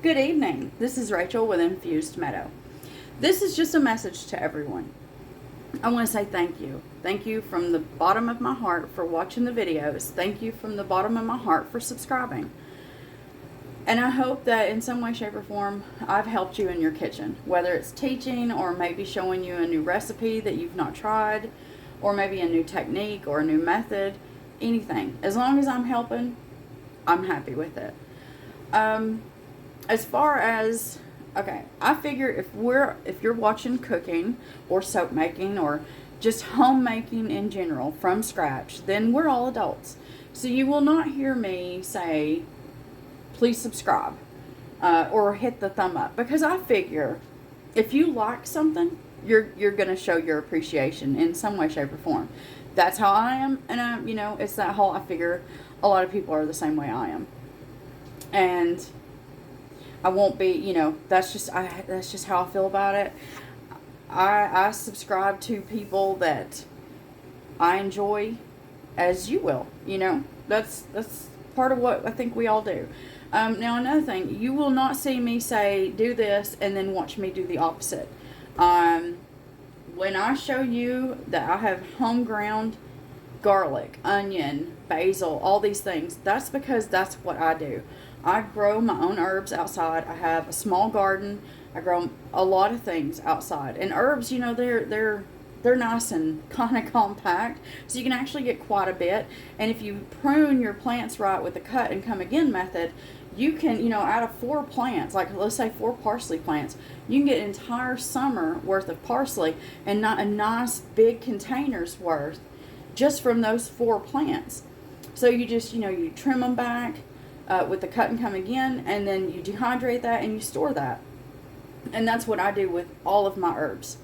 Good evening. This is Rachel with Infused Meadow. This is just a message to everyone. I want to say thank you. Thank you from the bottom of my heart for watching the videos. Thank you from the bottom of my heart for subscribing. And I hope that in some way, shape, or form, I've helped you in your kitchen. Whether it's teaching or maybe showing you a new recipe that you've not tried, or maybe a new technique or a new method, anything. As long as I'm helping, I'm happy with it. As far as, okay, I figure if you're watching cooking or soap making or just homemaking in general from scratch, then we're all adults. So you will not hear me say, please subscribe or hit the thumb up, because I figure if you like something, you're going to show your appreciation in some way, shape, or form. That's how I am, and it's that whole, I figure a lot of people are the same way I am. And I won't be, that's just how I feel about it. I subscribe to people that I enjoy, as you will, That's part of what I think we all do. Now another thing, you will not see me say, do this, and then watch me do the opposite. When I show you that I have home ground garlic, onion, basil, all these things, that's because that's what I do. I grow my own herbs outside. I have a small garden. I grow a lot of things outside. And herbs, they're nice and kind of compact, so you can actually get quite a bit. And if you prune your plants right with the cut and come again method, you can, out of 4 plants, like let's say 4 parsley plants, you can get an entire summer worth of parsley and not a nice big containers worth just from those 4 plants. So you just, you trim them back with the cut and come again, and then you dehydrate that and you store that. And that's what I do with all of my herbs.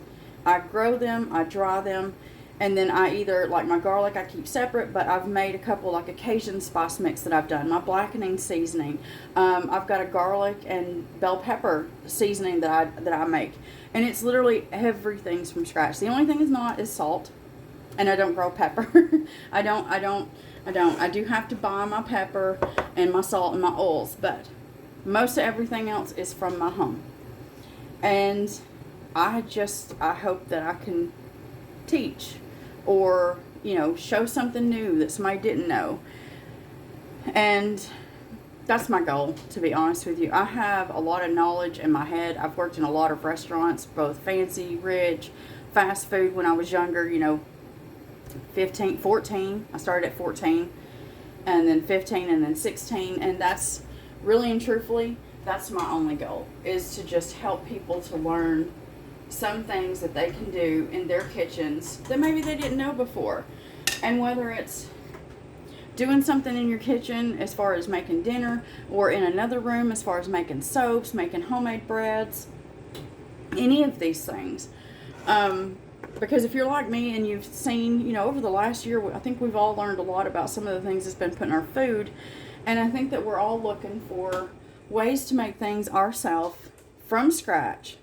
I grow them, I dry them, and then I either, like my garlic I keep separate, but I've made a couple like a Cajun spice mix that I've done, my blackening seasoning. I've got a garlic and bell pepper seasoning that I make, and it's literally everything's from scratch. The only thing is not is salt, and I don't grow pepper. I do have to buy my pepper and my salt and my oils, but most of everything else is from my home. And I hope that I can teach or, show something new that somebody didn't know. And that's my goal, to be honest with you. I have a lot of knowledge in my head. I've worked in a lot of restaurants, both fancy, rich, fast food when I was younger, 14. I started at 14, and then 15, and then 16, and that's really and truthfully, that's my only goal, is to just help people to learn some things that they can do in their kitchens that maybe they didn't know before. And whether it's doing something in your kitchen as far as making dinner, or in another room as far as making soaps, making homemade breads, any of these things. Because if you're like me and you've seen, over the last year, I think we've all learned a lot about some of the things that's been put in our food. And I think that we're all looking for ways to make things ourselves from scratch.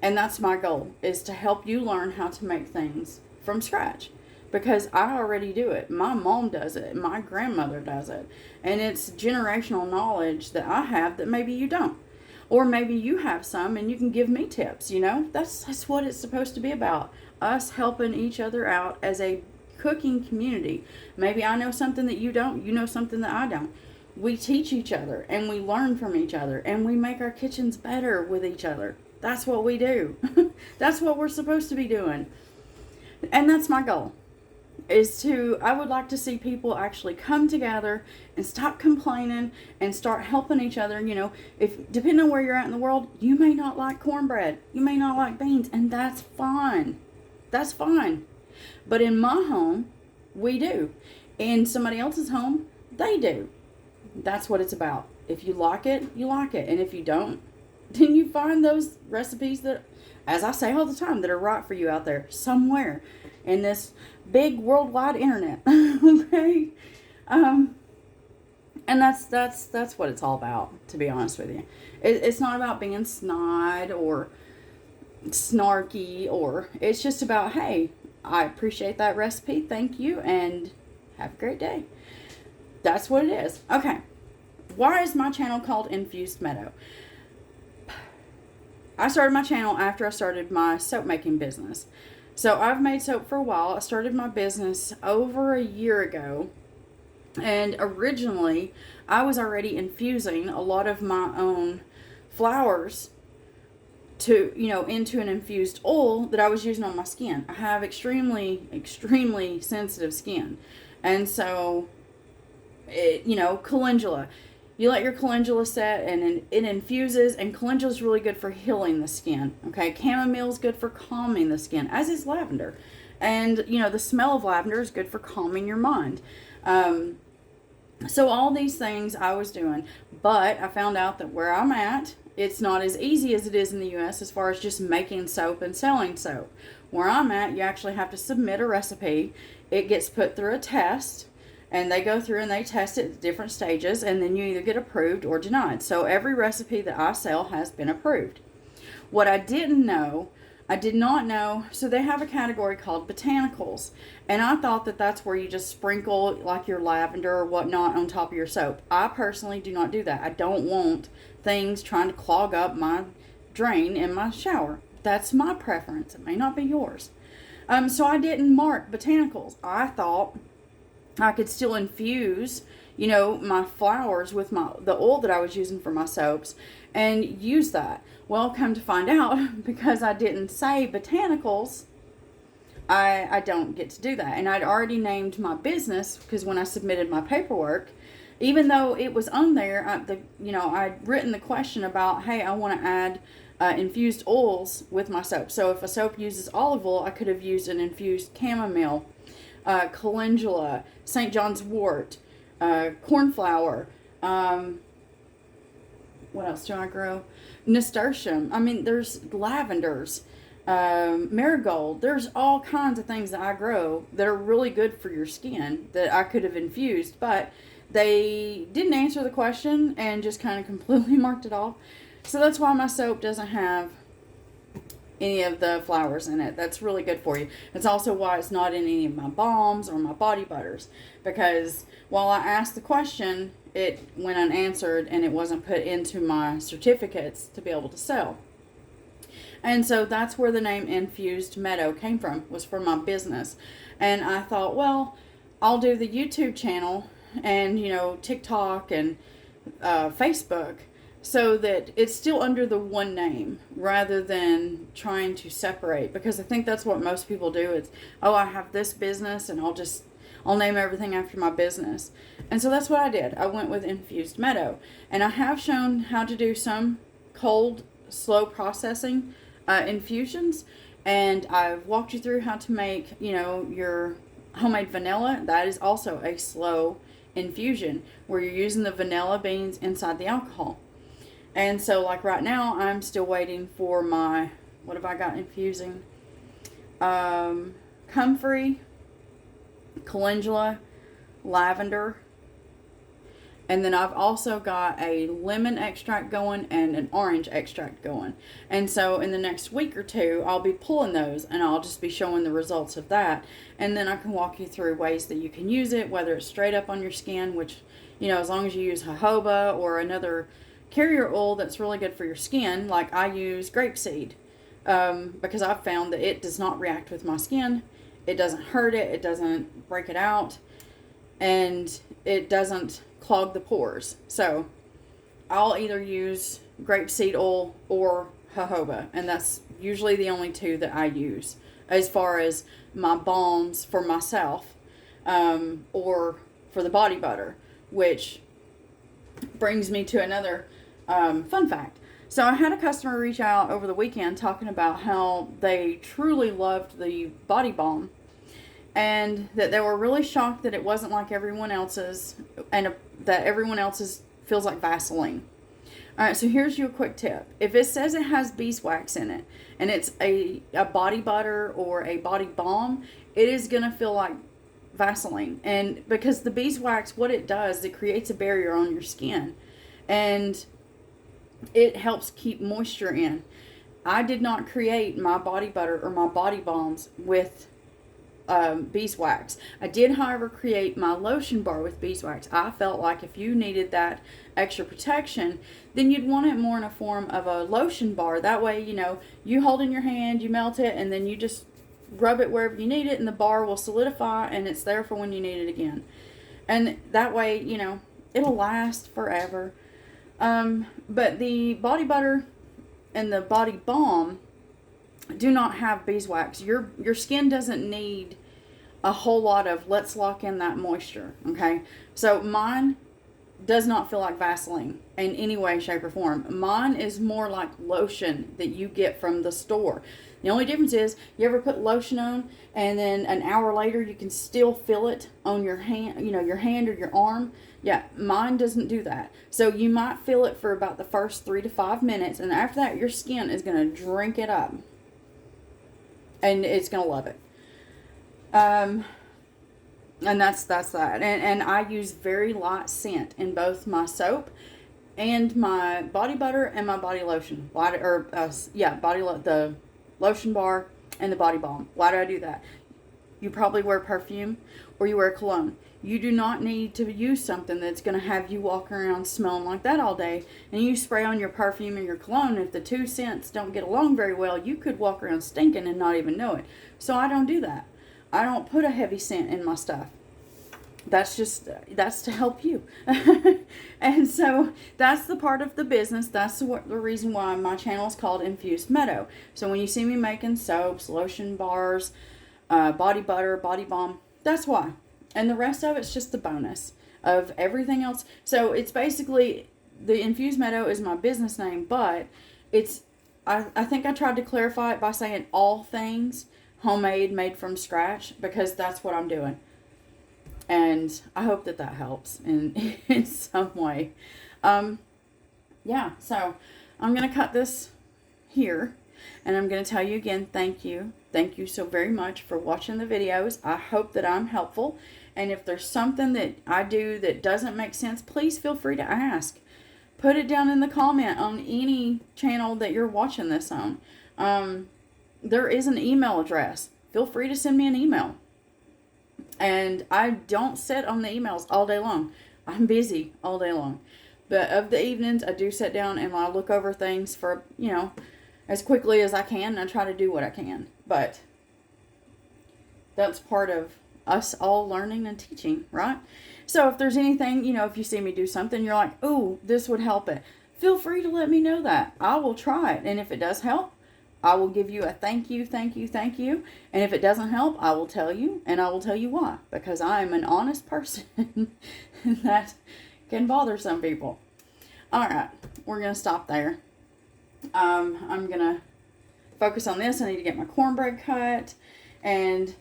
And that's my goal, is to help you learn how to make things from scratch. Because I already do it. My mom does it. My grandmother does it. And it's generational knowledge that I have that maybe you don't. Or maybe you have some and you can give me tips, That's what it's supposed to be about. Us helping each other out as a cooking community. Maybe I know something that you don't. You know something that I don't. We teach each other and we learn from each other and we make our kitchens better with each other. That's what we do. That's what we're supposed to be doing. And that's my goal. I would like to see people actually come together and stop complaining and start helping each other. If depending on where you're at in the world, you may not like cornbread, you may not like beans, and that's fine. That's fine. But in my home, we do. In somebody else's home, they do. That's what it's about. If you like it, you like it. And if you don't, then you find those recipes that, as I say all the time, that are right for you out there somewhere in this big worldwide internet. Okay? And that's what it's all about, to be honest with you. It's not about being snide or snarky, or it's just about, hey, I appreciate that recipe, thank you, and have a great day. That's what it is. Okay, why is my channel called Infused Meadow? I started my channel after I started my soap making business. So I've made soap for a while. I started my business over a year ago. And originally, I was already infusing a lot of my own flowers to, into an infused oil that I was using on my skin. I have extremely sensitive skin. And so, calendula. You let your calendula set and it infuses, and calendula is really good for healing the skin. Okay, chamomile is good for calming the skin, as is lavender. And, the smell of lavender is good for calming your mind. So all these things I was doing, but I found out that where I'm at, it's not as easy as it is in the U.S. as far as just making soap and selling soap. Where I'm at, you actually have to submit a recipe. It gets put through a test, and they go through and they test it at different stages, and then you either get approved or denied. So every recipe that I sell has been approved. What I did not know, so they have a category called botanicals, and I thought that that's where you just sprinkle like your lavender or whatnot on top of your soap. I personally do not do that. I don't want things trying to clog up my drain in my shower. That's my preference. It may not be yours. So I didn't mark botanicals. I thought I could still infuse, my flowers with the oil that I was using for my soaps and use that. Well, come to find out, because I didn't say botanicals, I don't get to do that. And I'd already named my business, because when I submitted my paperwork, even though it was on there, I'd written the question about, hey, I want to add infused oils with my soap. So if a soap uses olive oil, I could have used an infused chamomile, calendula, St. John's wort, cornflower. What else do I grow? Nasturtium. I mean, there's lavenders, marigold. There's all kinds of things that I grow that are really good for your skin that I could have infused, but they didn't answer the question and just kind of completely marked it off. So that's why my soap doesn't have any of the flowers in it. That's really good for you. It's also why it's not in any of my balms or my body butters, because while I asked the question, it went unanswered and it wasn't put into my certificates to be able to sell. And so that's where the name Infused Meadow came from, was for my business. And I thought, well, I'll do the YouTube channel and, TikTok and Facebook, so that it's still under the one name rather than trying to separate. Because I think that's what most people do. It's, I have this business and I'll name everything after my business. And so that's what I did. I went with Infused Meadow. And I have shown how to do some cold, slow processing infusions. And I've walked you through how to make, your homemade vanilla. That is also a slow infusion where you're using the vanilla beans inside the alcohol. And so, like right now, I'm still waiting for my, what have I got infusing? Comfrey, calendula, lavender, and then I've also got a lemon extract going and an orange extract going. And so in the next week or two, I'll be pulling those and I'll just be showing the results of that. And then I can walk you through ways that you can use it, whether it's straight up on your skin, which, as long as you use jojoba or another carrier oil that's really good for your skin, like I use grapeseed, because I've found that it does not react with my skin. It doesn't hurt it. It doesn't break it out. And it doesn't clog the pores. So I'll either use grapeseed oil or jojoba. And that's usually the only two that I use as far as my balms for myself, or for the body butter, which brings me to another fun fact. So I had a customer reach out over the weekend talking about how they truly loved the body balm and that they were really shocked that it wasn't like everyone else's, and that everyone else's feels like Vaseline. All right, so here's your quick tip. If it says it has beeswax in it and it's a body butter or a body balm, it is going to feel like Vaseline. And because the beeswax, what it does, it creates a barrier on your skin and it helps keep moisture in. I did not create my body butter or my body balms with beeswax. I did, however, create my lotion bar with beeswax. I felt like if you needed that extra protection, then you'd want it more in a form of a lotion bar. That way, you know, you hold in your hand, you melt it, and then you just rub it wherever you need it, and the bar will solidify, and it's there for when you need it again. And that way, you know, it'll last forever. But the body butter and the body balm do not have beeswax. Your skin doesn't need a whole lot of let's lock in that moisture, okay? So mine does not feel like Vaseline in any way, shape, or form. Mine is more like lotion that you get from the store. The only difference is, you ever put lotion on and then an hour later you can still feel it on your hand, you know, your hand or your arm? Yeah, mine doesn't do that. So you might feel it for about the first 3 to 5 minutes, and after that your skin is going to drink it up. And it's going to love it. And that's that. And I use very light scent in both my soap and my body butter and my body lotion. The lotion bar and the body balm. Why do I do that? You probably wear perfume or you wear cologne. You do not need to use something that's going to have you walk around smelling like that all day. And you spray on your perfume and your cologne. If the two scents don't get along very well, you could walk around stinking and not even know it. So I don't do that. I don't put a heavy scent in my stuff. That's to help you. And so that's the part of the business. That's the reason why my channel is called Infused Meadow. So when you see me making soaps, lotion bars, body butter, body balm, that's why. And the rest of it's just the bonus of everything else. So it's basically, the Infused Meadow is my business name, but it's, I think I tried to clarify it by saying all things homemade, made from scratch, because that's what I'm doing. And I hope that helps in some way. Yeah, so I'm going to cut this here. And I'm going to tell you again, thank you. Thank you so very much for watching the videos. I hope that I'm helpful. And if there's something that I do that doesn't make sense, please feel free to ask. Put it down in the comment on any channel that you're watching this on. There is an email address. Feel free to send me an email. And I don't sit on the emails all day long. I'm busy all day long. But of the evenings, I do sit down and I look over things for, you know, as quickly as I can. And I try to do what I can. But that's part of us all learning and teaching, right? So if there's anything, you know, if you see me do something, you're like, ooh, this would help it. Feel free to let me know that. I will try it. And if it does help, I will give you a thank you, thank you, thank you. And if it doesn't help, I will tell you, and I will tell you why. Because I am an honest person. That can bother some people. Alright, we're going to stop there. I'm going to focus on this. I need to get my cornbread cut. And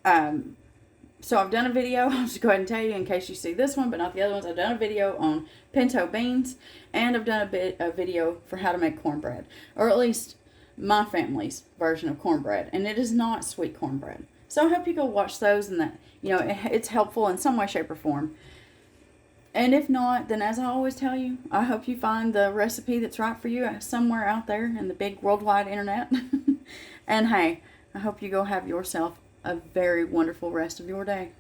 so I've done a video. I'll just go ahead and tell you in case you see this one, but not the other ones. I've done a video on pinto beans. And I've done a video for how to make cornbread. Or at least my family's version of cornbread, and it is not sweet cornbread. So I hope you go watch those, and that, you know, it's helpful in some way, shape, or form. And if not, then as I always tell you, I hope you find the recipe that's right for you somewhere out there in the big worldwide internet. And hey, I hope you go have yourself a very wonderful rest of your day.